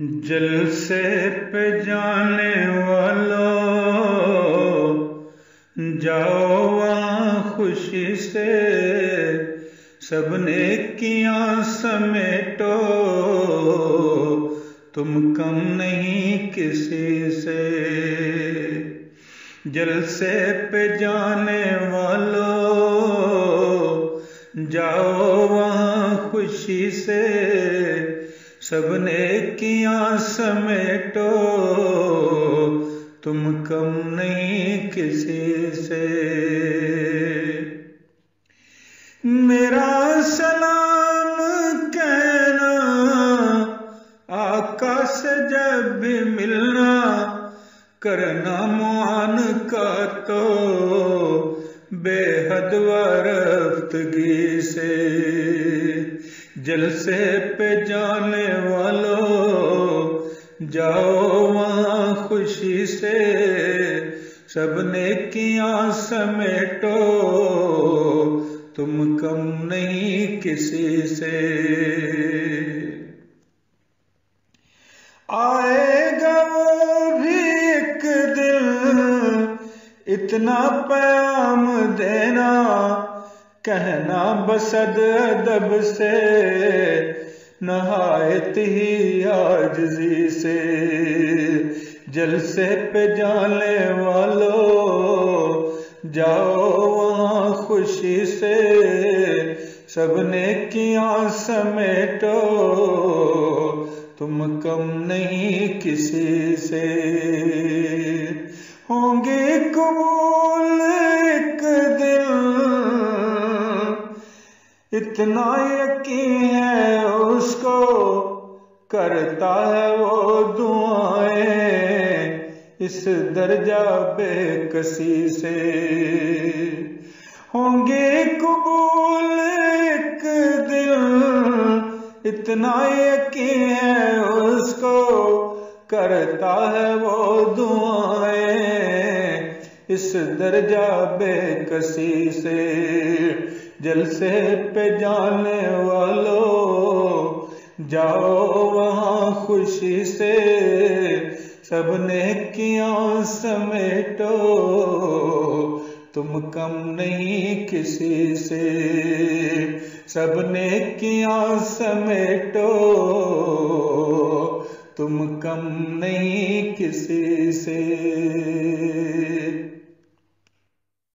जलसे पे जाने वालों, जाओ वहाँ खुशी से, सब नेकियां समेटो, तुम कम नहीं किसी से। जलसे पे जाने वालों, जाओ वहाँ खुशी से, सब नेकियां समेटो, तुम कम नहीं किसी से। मेरा सलाम कहना आका से जब भी मिलना, करना मुआन का तो बेहद वरफ्तगी से। जलसे पे जाने वालों, जाओ वहाँ खुशी से, सब नेकियां समेटो, तुम कम नहीं किसी से। आएगा वो भी एक दिन, इतना पैगाम देना, कहना बसद अदब से, नहायत ही आजिज़ी से। जलसे पे जाने वालों, जाओ वहाँ खुशी से, सब नेकियां समेटो, तुम कम नहीं किसी से। होंगे कबूल एक दिन, इतना यकीन है उसको, करता है वो दुआएं इस दर्जा बेकसी से। होंगे कबूल एक दिन, इतना यकीन है उसको, करता है वो दुआएं इस दर्जा बेकसी से। जलसे पे जाने वालों, जाओ वहाँ खुशी से, सब नेकियां समेटो, तुम कम नहीं किसी से। सब नेकियां समेटो, तुम कम नहीं किसी से।